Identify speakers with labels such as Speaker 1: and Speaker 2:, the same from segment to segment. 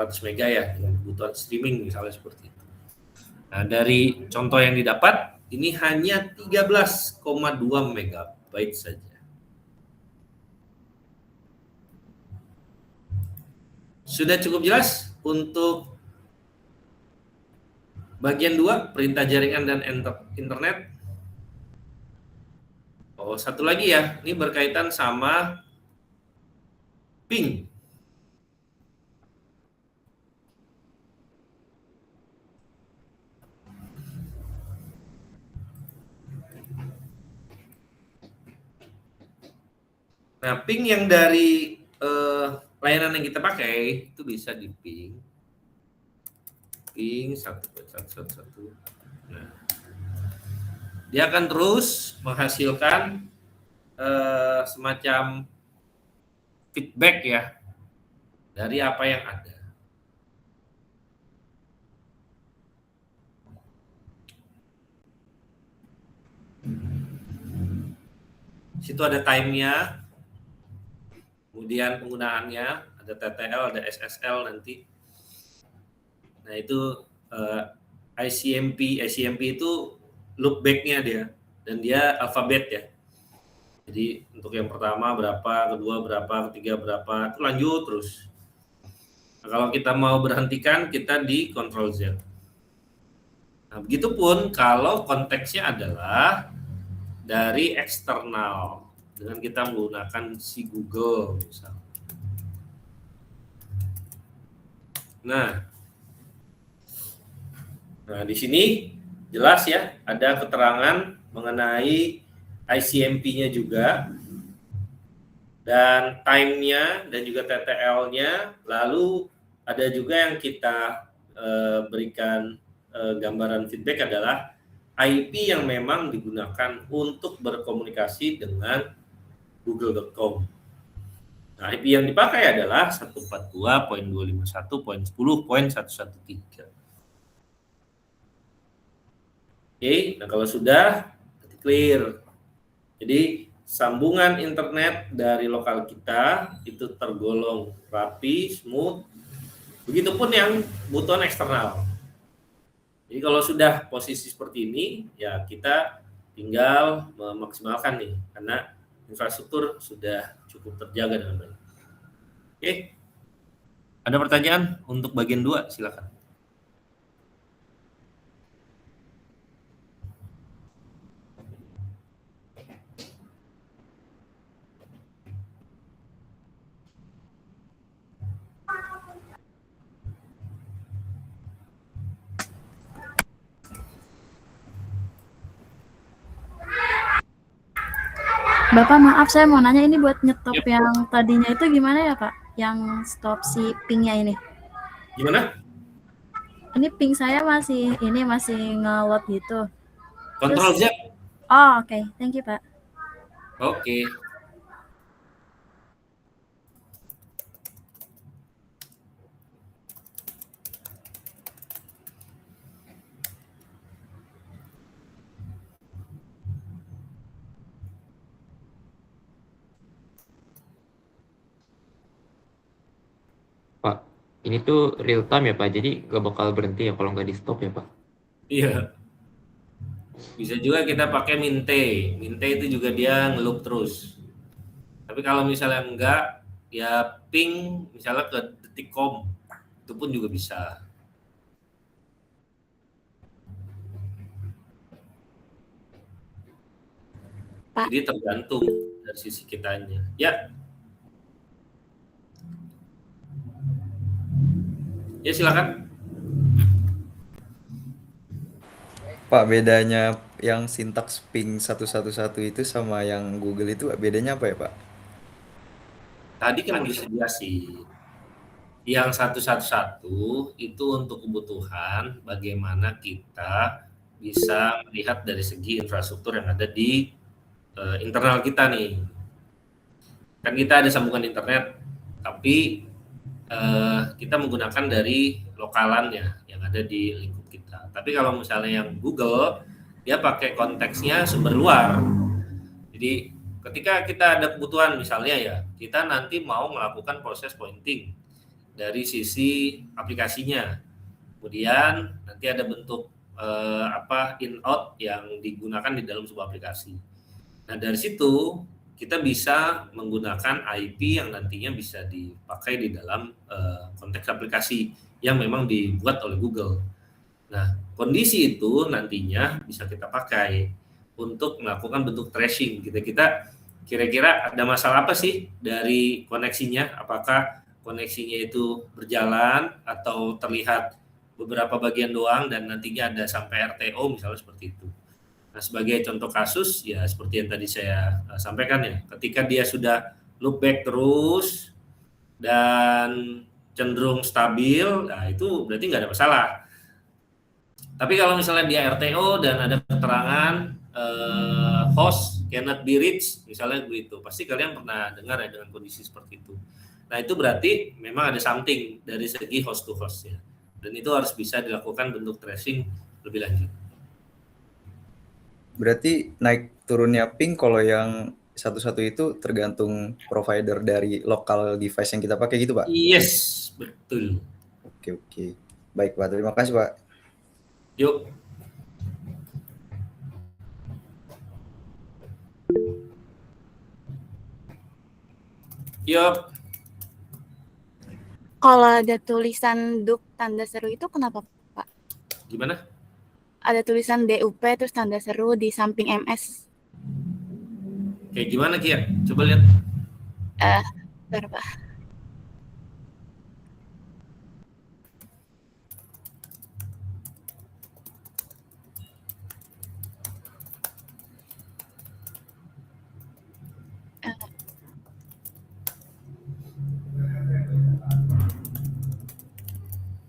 Speaker 1: 100 mega ya dengan kebutuhan streaming misalnya seperti itu. Nah, dari contoh yang didapat ini hanya 13,2 megabyte saja. Sudah cukup jelas untuk bagian 2, perintah jaringan dan internet. Oh, satu lagi ya, ini berkaitan sama ping. Nah, ping yang dari layanan yang kita pakai itu bisa di ping 1.1.1.1. Nah, dia akan terus menghasilkan semacam feedback ya dari apa yang ada. Situ ada time-nya, kemudian penggunaannya, ada TTL, ada SSL nanti. Nah itu ICMP itu loopback-nya dia, dan dia alfabet ya. Jadi untuk yang pertama berapa, kedua berapa, ketiga berapa, itu lanjut terus. Nah, kalau kita mau berhentikan, kita di Ctrl Z. Nah, begitupun kalau konteksnya adalah dari eksternal dengan kita menggunakan si Google misalnya. Nah di sini jelas ya ada keterangan mengenai ICMP-nya juga dan time-nya dan juga TTL-nya. Lalu ada juga yang kita berikan gambaran feedback adalah IP yang memang digunakan untuk berkomunikasi dengan google.com. Nah, IP yang dipakai adalah 142.251.10.113. Oke, nah kalau sudah clear. Jadi sambungan internet dari lokal kita itu tergolong rapi, smooth. Begitupun yang kebutuhan eksternal. Jadi kalau sudah posisi seperti ini, ya kita tinggal memaksimalkan nih, karena infrastruktur sudah cukup terjaga dengan baik. Oke, ada pertanyaan untuk bagian 2, silakan.
Speaker 2: Bapak maaf, saya mau nanya ini buat nyetop yang tadinya itu gimana ya Pak? Yang stop si pingnya ini.
Speaker 1: Gimana?
Speaker 2: Ini ping saya masih nge-load gitu.
Speaker 1: Ctrl Z.
Speaker 2: Oh, oke. Thank you, Pak.
Speaker 1: Oke.
Speaker 3: Pak, ini tuh real time ya Pak, jadi gak bakal berhenti ya kalau nggak di stop ya Pak?
Speaker 1: Iya. Bisa juga kita pakai Minte itu juga dia ngeloop terus. Tapi kalau misalnya enggak, ya ping misalnya ke detikcom, itu pun juga bisa. Pak. Jadi tergantung dari sisi kitanya. Ya. Ya silakan.
Speaker 4: Pak, bedanya yang sintaks ping 111 itu sama yang Google itu bedanya apa ya Pak?
Speaker 1: Tadi kan disediasi. Yang 111 itu untuk kebutuhan bagaimana kita bisa melihat dari segi infrastruktur yang ada di internal kita nih. Kan kita ada sambungan internet, tapi kita menggunakan dari lokalannya yang ada di lingkup kita. Tapi kalau misalnya yang Google, dia pakai konteksnya sumber luar. Jadi ketika kita ada kebutuhan misalnya ya, kita nanti mau melakukan proses pointing dari sisi aplikasinya. Kemudian nanti ada bentuk in out yang digunakan di dalam sebuah aplikasi. Nah, dari situ kita bisa menggunakan IP yang nantinya bisa dipakai di dalam konteks aplikasi yang memang dibuat oleh Google. Nah, kondisi itu nantinya bisa kita pakai untuk melakukan bentuk tracing. Kita kira-kira ada masalah apa sih dari koneksinya? Apakah koneksinya itu berjalan atau terlihat beberapa bagian doang dan nantinya ada sampai RTO misalnya seperti itu. Nah, sebagai contoh kasus ya seperti yang tadi saya sampaikan ya, ketika dia sudah loopback terus dan cenderung stabil, nah itu berarti nggak ada masalah. Tapi kalau misalnya dia RTO dan ada keterangan host cannot be reached, misalnya begitu, pasti kalian pernah dengar ya dengan kondisi seperti itu. Nah, itu berarti memang ada something dari segi host to host ya. Dan itu harus bisa dilakukan bentuk tracing lebih lanjut.
Speaker 4: Berarti naik turunnya ping kalau yang satu-satu itu tergantung provider dari lokal device yang kita pakai gitu, Pak?
Speaker 1: Yes, betul.
Speaker 4: Oke. Baik, Pak. Terima kasih, Pak.
Speaker 1: Yuk. Yuk.
Speaker 5: Kalau ada tulisan DUP tanda seru itu kenapa, Pak?
Speaker 1: Gimana?
Speaker 5: Ada tulisan DUP terus tanda seru di samping MS.
Speaker 1: Kayak gimana, Kia? Coba lihat.
Speaker 5: Bentar, Pak.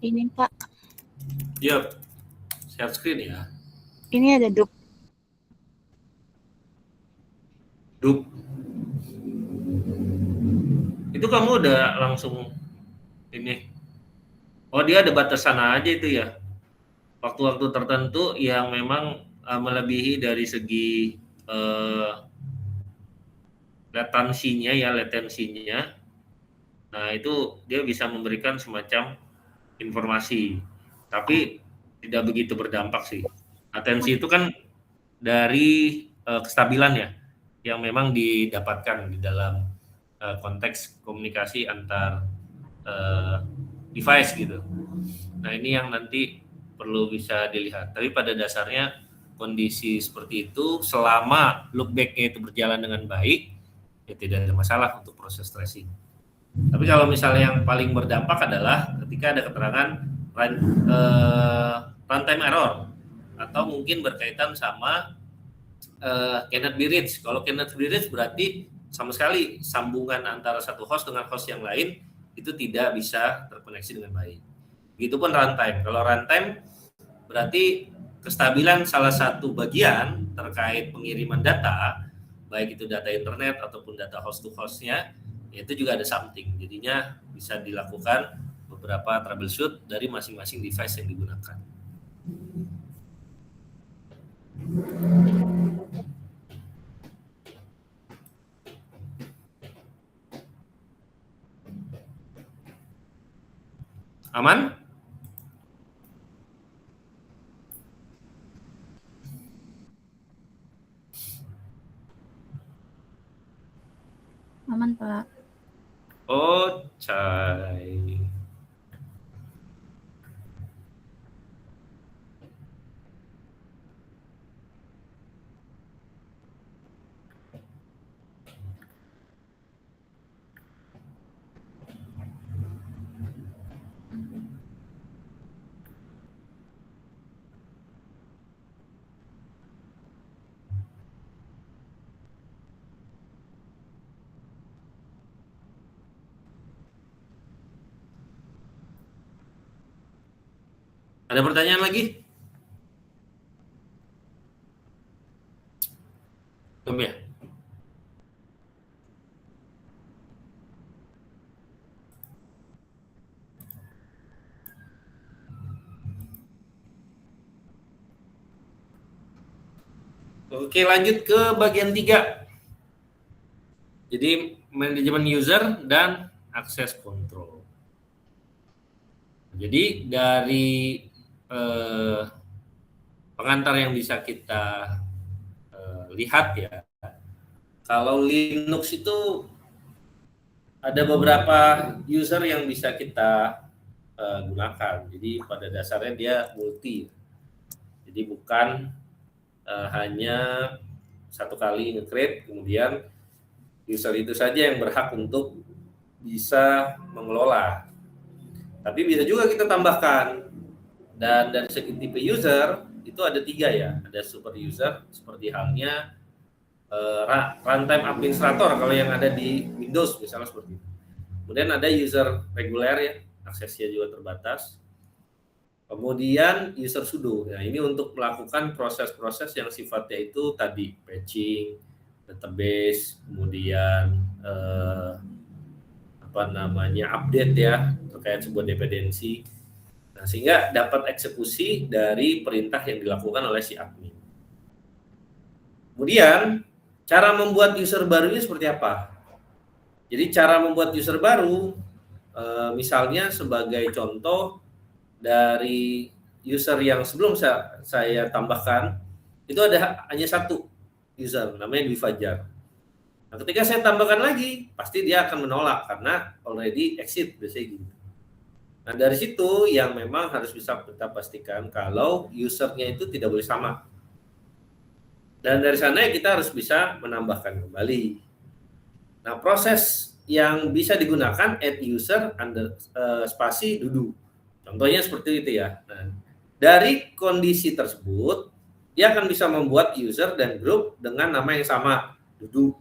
Speaker 5: Ini, Pak.
Speaker 1: Yuk. Share screen ya.
Speaker 5: Ini ada DUP.
Speaker 1: Dup. Itu kamu udah langsung ini. Oh, dia ada batasan aja itu ya. Waktu-waktu tertentu yang memang melebihi dari segi latensinya. Nah, itu dia bisa memberikan semacam informasi. Tapi tidak begitu berdampak sih. Latensi itu kan dari kestabilan ya, yang memang didapatkan di dalam konteks komunikasi antar device gitu. Nah, ini yang nanti perlu bisa dilihat. Tapi pada dasarnya kondisi seperti itu selama loopback-nya itu berjalan dengan baik, ya tidak ada masalah untuk proses tracing. Tapi kalau misalnya yang paling berdampak adalah ketika ada keterangan runtime error atau mungkin berkaitan sama cannot be reached. Kalau cannot be reached berarti sama sekali sambungan antara satu host dengan host yang lain itu tidak bisa terkoneksi dengan baik. Begitupun runtime. Kalau runtime berarti kestabilan salah satu bagian terkait pengiriman data, baik itu data internet ataupun data host to hostnya, itu juga ada something. Jadinya bisa dilakukan beberapa troubleshoot dari masing-masing device yang digunakan. Aman?
Speaker 2: Aman, Pak.
Speaker 1: Oh, cai. Ada pertanyaan lagi? Belum ya? Oke, lanjut ke bagian 3. Jadi, manajemen user dan akses control. Jadi dari pengantar yang bisa kita lihat ya, kalau Linux itu ada beberapa user yang bisa kita gunakan. Jadi pada dasarnya dia multi. Jadi bukan hanya satu kali nge-create, kemudian user itu saja yang berhak untuk bisa mengelola. Tapi bisa juga kita tambahkan. Dan dari segi tipe user itu ada 3 ya. Ada super user seperti halnya runtime administrator kalau yang ada di Windows misalnya seperti itu. Kemudian ada user reguler ya, aksesnya juga terbatas. Kemudian user sudo. Nah, ini untuk melakukan proses-proses yang sifatnya itu tadi patching, database, kemudian update ya terkait sebuah dependensi. Nah, sehingga dapat eksekusi dari perintah yang dilakukan oleh si admin. Kemudian cara membuat user barunya seperti apa? Jadi cara membuat user baru, misalnya sebagai contoh dari user yang sebelum saya tambahkan, itu ada hanya satu user, namanya Dwi Fajar. Nah, ketika saya tambahkan lagi, pasti dia akan menolak karena already exit, biasanya gitu. Nah, dari situ yang memang harus bisa kita pastikan kalau usernya itu tidak boleh sama. Dan dari sana kita harus bisa menambahkan kembali. Nah, proses yang bisa digunakan add user spasi dudu. Contohnya seperti itu ya. Nah, dari kondisi tersebut, dia akan bisa membuat user dan grup dengan nama yang sama, dudu.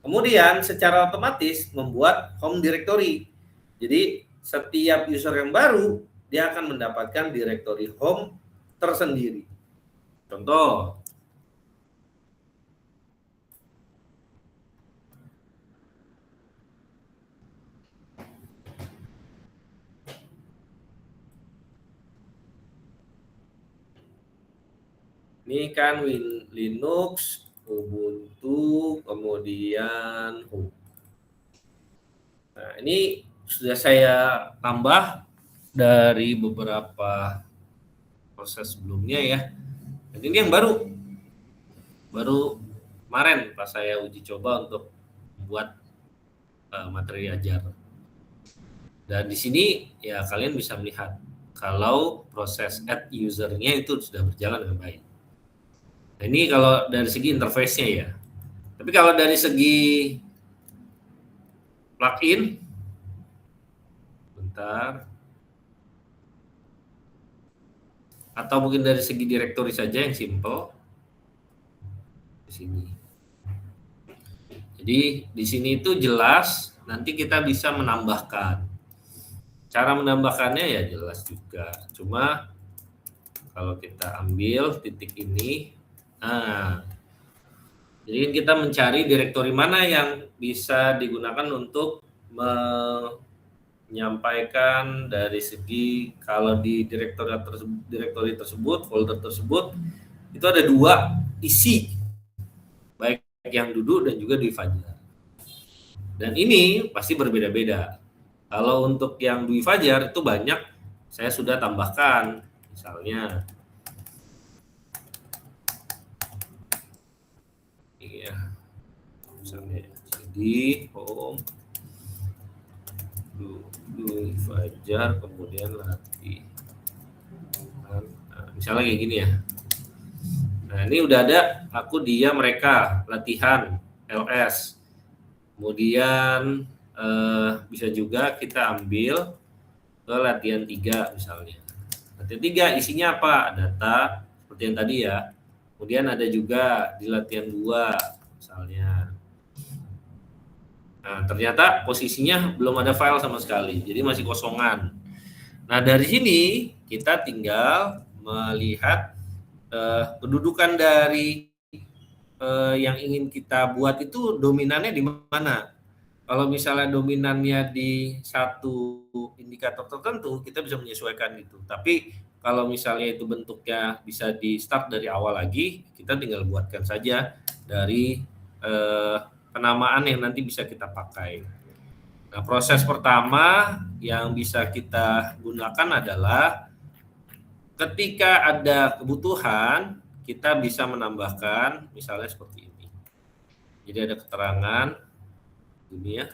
Speaker 1: Kemudian secara otomatis membuat home directory. Jadi setiap user yang baru, dia akan mendapatkan directory home tersendiri. Contoh, ini kan Linux, Ubuntu, kemudian Home. Nah, ini sudah saya tambah dari beberapa proses sebelumnya ya. Dan ini yang baru kemarin pas saya uji coba untuk membuat materi ajar. Dan di sini ya kalian bisa melihat kalau proses add usernya itu sudah berjalan dengan baik. Nah, ini kalau dari segi interface-nya ya. Tapi kalau dari segi plugin, bentar. Atau mungkin dari segi directory saja yang simple. Di sini. Jadi di sini itu jelas nanti kita bisa menambahkan. Cara menambahkannya ya jelas juga. Cuma kalau kita ambil titik ini, nah, jadi kita mencari direktori mana yang bisa digunakan untuk menyampaikan dari segi kalau di direktori tersebut, folder tersebut itu ada 2 isi, baik yang duduk dan juga Dwi Fajar. Dan ini pasti berbeda-beda. Kalau untuk yang Dwi Fajar itu banyak saya sudah tambahkan, misalnya ya, misalnya jadi home Dwi Fajar kemudian latih. Nah, misalnya kayak gini ya. Nah, ini udah ada aku dia mereka latihan LS. Kemudian bisa juga kita ambil ke latihan 3 misalnya. Latihan 3 isinya apa? Data seperti yang tadi ya. Kemudian ada juga di latihan 2 misalnya. Nah, ternyata posisinya belum ada file sama sekali. Jadi masih kosongan. Nah, dari sini kita tinggal melihat kedudukan dari yang ingin kita buat itu dominannya di mana. Kalau misalnya dominannya di satu indikator tertentu, kita bisa menyesuaikan itu. Tapi kalau misalnya itu bentuknya bisa di start dari awal lagi, kita tinggal buatkan saja dari penamaan yang nanti bisa kita pakai. Nah, proses pertama yang bisa kita gunakan adalah ketika ada kebutuhan, kita bisa menambahkan misalnya seperti ini. Jadi ada keterangan ini ya.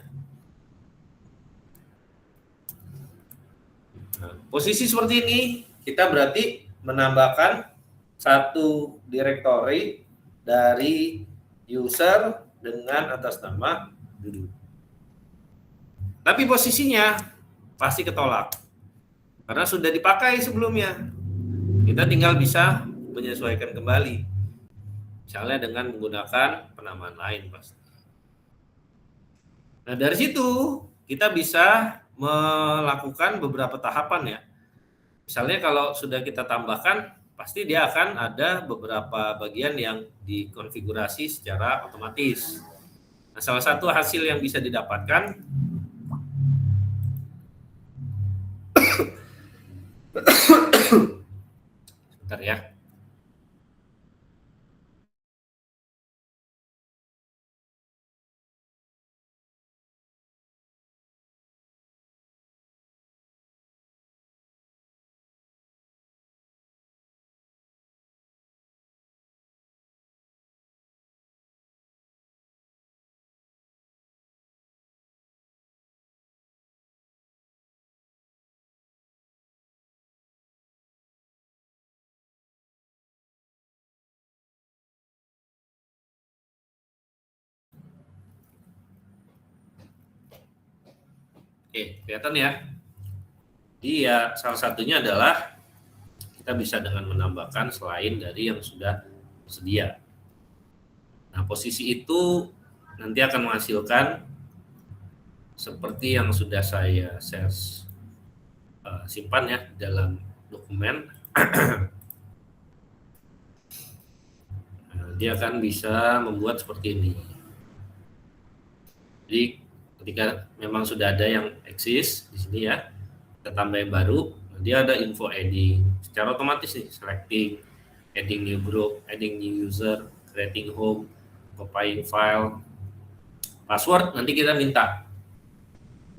Speaker 1: Nah, posisi seperti ini kita berarti menambahkan satu directory dari user dengan atas nama Dudu. Tapi posisinya pasti ketolak karena sudah dipakai sebelumnya. Kita tinggal bisa menyesuaikan kembali, misalnya dengan menggunakan penamaan lain pasti. Nah, dari situ kita bisa melakukan beberapa tahapan ya. Misalnya kalau sudah kita tambahkan, pasti dia akan ada beberapa bagian yang dikonfigurasi secara otomatis. Nah, salah satu hasil yang bisa didapatkan sebentar ya. Oke, kelihatan ya. Jadi ya salah satunya adalah kita bisa dengan menambahkan selain dari yang sudah tersedia. Nah, posisi itu nanti akan menghasilkan seperti yang sudah saya share simpan ya dalam dokumen. Nah, dia akan bisa membuat seperti ini. Jadi ketika memang sudah ada yang eksis di sini ya, kita tambah yang baru, dia ada info adding secara otomatis nih, selecting, adding new group, adding new user, creating home, copying file, password nanti kita minta.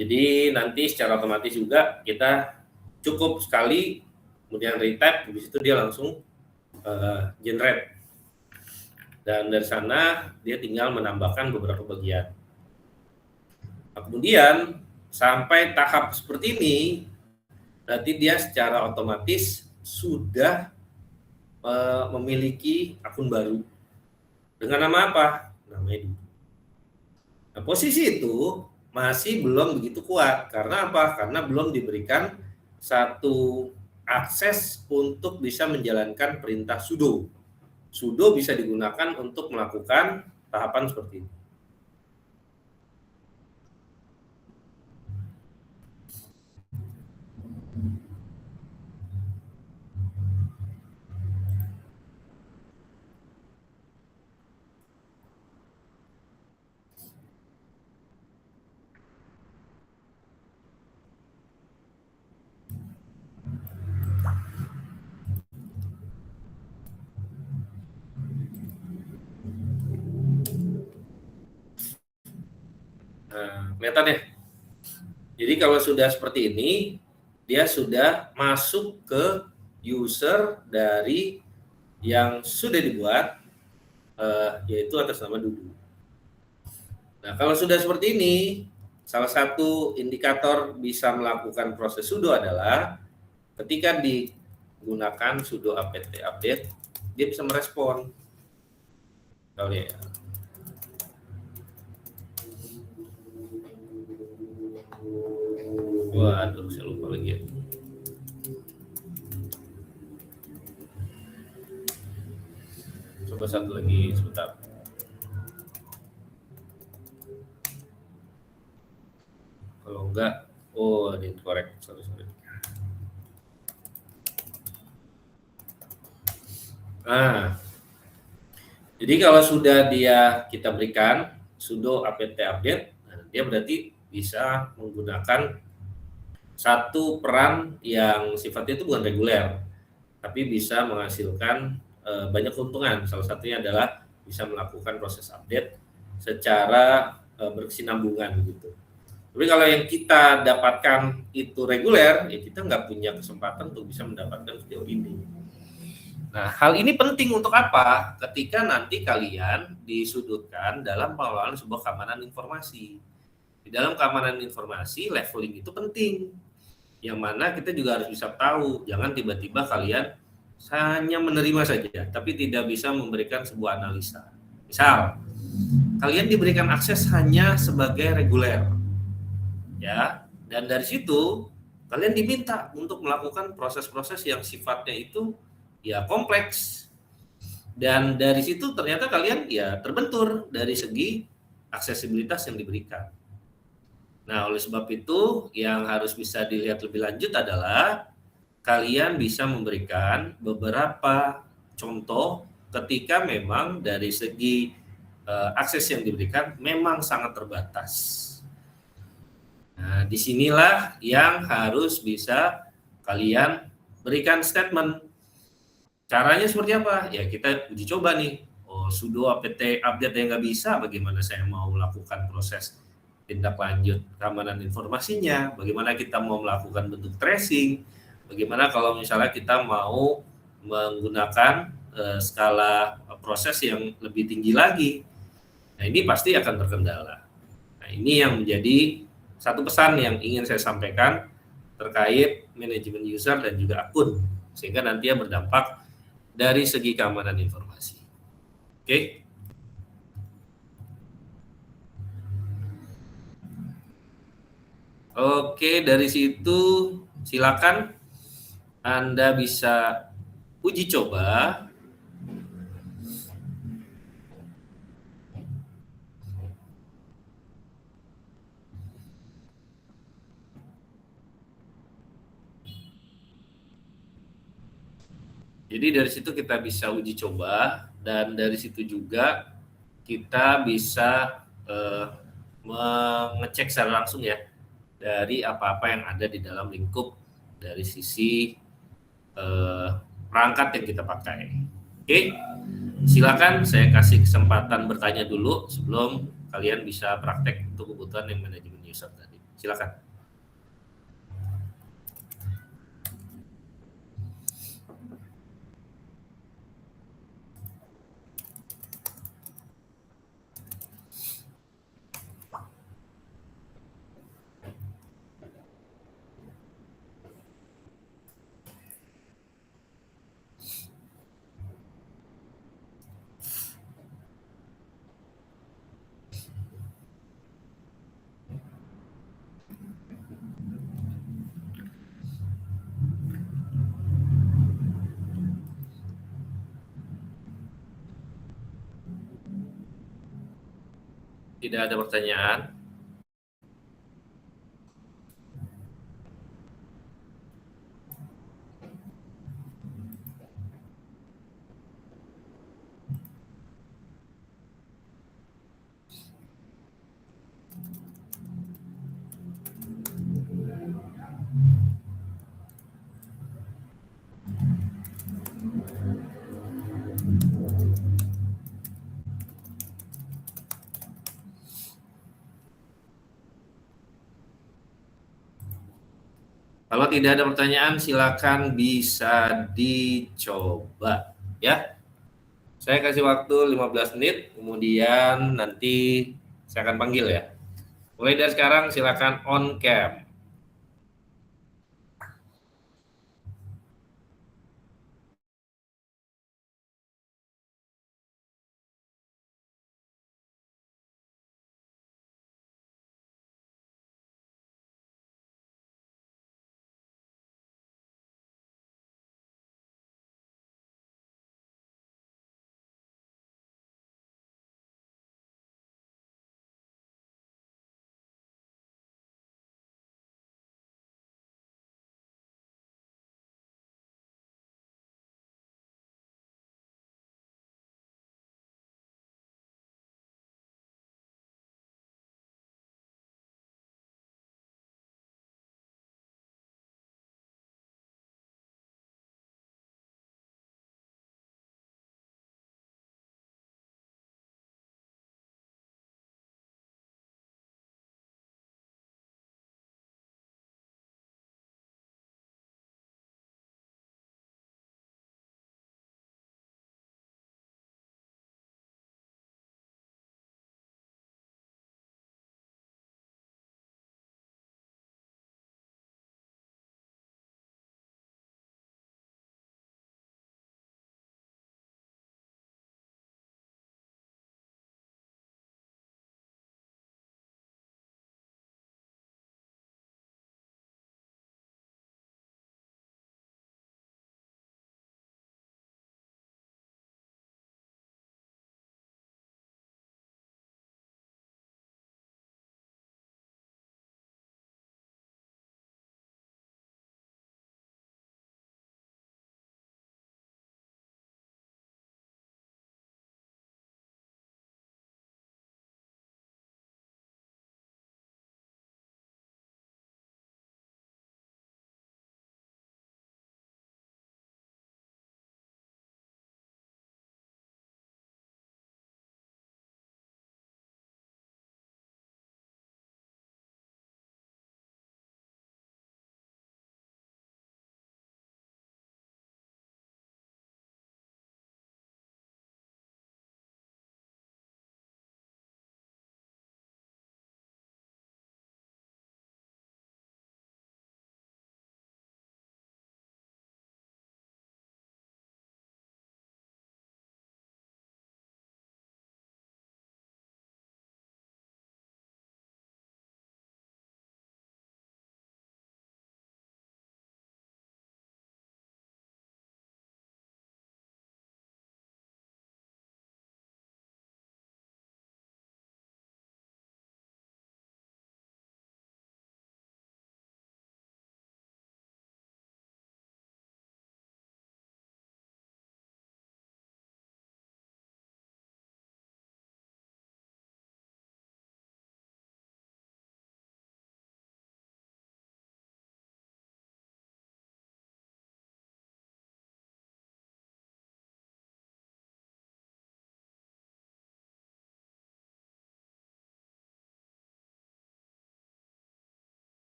Speaker 1: Jadi nanti secara otomatis juga kita cukup sekali kemudian retype, habis itu dia langsung generate. Dan dari sana dia tinggal menambahkan beberapa bagian. Nah, kemudian sampai tahap seperti ini, berarti dia secara otomatis sudah memiliki akun baru. Dengan nama apa? Namanya Dudu. Nah, posisi itu masih belum begitu kuat. Karena apa? Karena belum diberikan satu akses untuk bisa menjalankan perintah sudo. Sudo bisa digunakan untuk melakukan tahapan seperti ini. Nah, kelihatan ya. Jadi kalau sudah seperti ini, dia sudah masuk ke user dari yang sudah dibuat, yaitu atas nama Dudu. Nah, kalau sudah seperti ini, salah satu indikator bisa melakukan proses sudo adalah ketika digunakan sudo apt update, dia bisa merespon. Kita lihat ya. Waduh, saya lupa lagi ya. Coba satu lagi sebentar. Kalau enggak, oh ini correct, sorry. Nah, jadi kalau sudah kita berikan sudo apt update, nah, dia berarti bisa menggunakan satu peran yang sifatnya itu bukan reguler, tapi bisa menghasilkan banyak keuntungan. Salah satunya adalah bisa melakukan proses update secara berkesinambungan gitu. Tapi kalau yang kita dapatkan itu reguler, ya kita nggak punya kesempatan untuk bisa mendapatkan sejauh ini. Nah, hal ini penting untuk apa? Ketika nanti kalian disudutkan dalam pengelolaan sebuah keamanan informasi. Di dalam keamanan informasi, leveling itu penting. Yang mana kita juga harus bisa tahu, jangan tiba-tiba kalian hanya menerima saja, tapi tidak bisa memberikan sebuah analisa. Misal, kalian diberikan akses hanya sebagai reguler, ya, dan dari situ kalian diminta untuk melakukan proses-proses yang sifatnya itu ya kompleks, dan dari situ ternyata kalian ya terbentur dari segi aksesibilitas yang diberikan. Nah, oleh sebab itu yang harus bisa dilihat lebih lanjut adalah kalian bisa memberikan beberapa contoh ketika memang dari segi akses yang diberikan memang sangat terbatas. Nah, disinilah yang harus bisa kalian berikan statement. Caranya seperti apa? Ya kita uji coba nih. Oh, sudo apt update yang nggak bisa, bagaimana saya mau melakukan proses tindak lanjut keamanan informasinya, bagaimana kita mau melakukan bentuk tracing, bagaimana kalau misalnya kita mau menggunakan skala proses yang lebih tinggi lagi. Nah, ini pasti akan terkendala. Nah, ini yang menjadi satu pesan yang ingin saya sampaikan terkait manajemen user dan juga akun, sehingga nantinya berdampak dari segi keamanan informasi. Oke? Oke, dari situ silakan Anda bisa uji coba. Jadi dari situ kita bisa uji coba, dan dari situ juga kita bisa mengecek secara langsung ya dari apa-apa yang ada di dalam lingkup dari sisi perangkat yang kita pakai. Oke, silakan saya kasih kesempatan bertanya dulu sebelum kalian bisa praktek untuk kebutuhan yang manajemen user tadi. Silakan. Tidak ada pertanyaan. Kalau tidak ada pertanyaan, silakan bisa dicoba ya. Saya kasih waktu 15 menit, kemudian nanti saya akan panggil ya. Mulai dari sekarang silakan on cam.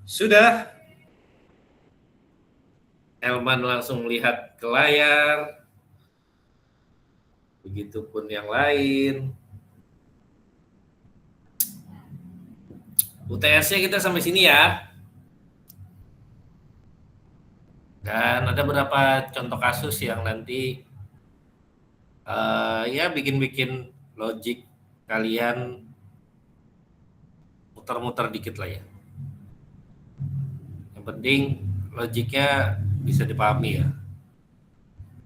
Speaker 1: Sudah? Elman langsung melihat ke layar. Begitupun yang lain. UTS-nya kita sampai sini ya. Dan ada beberapa contoh kasus yang nanti ya bikin-bikin logik kalian muter-muter dikit lah ya. Yang penting logiknya bisa dipahami ya.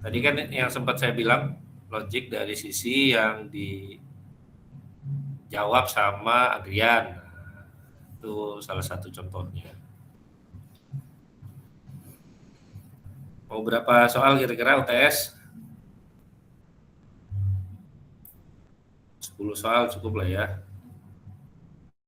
Speaker 1: Tadi kan yang sempat saya bilang logik dari sisi yang dijawab sama Adrian. Itu salah satu contohnya. Mau berapa soal kira-kira UTS? 10 soal cukup lah ya.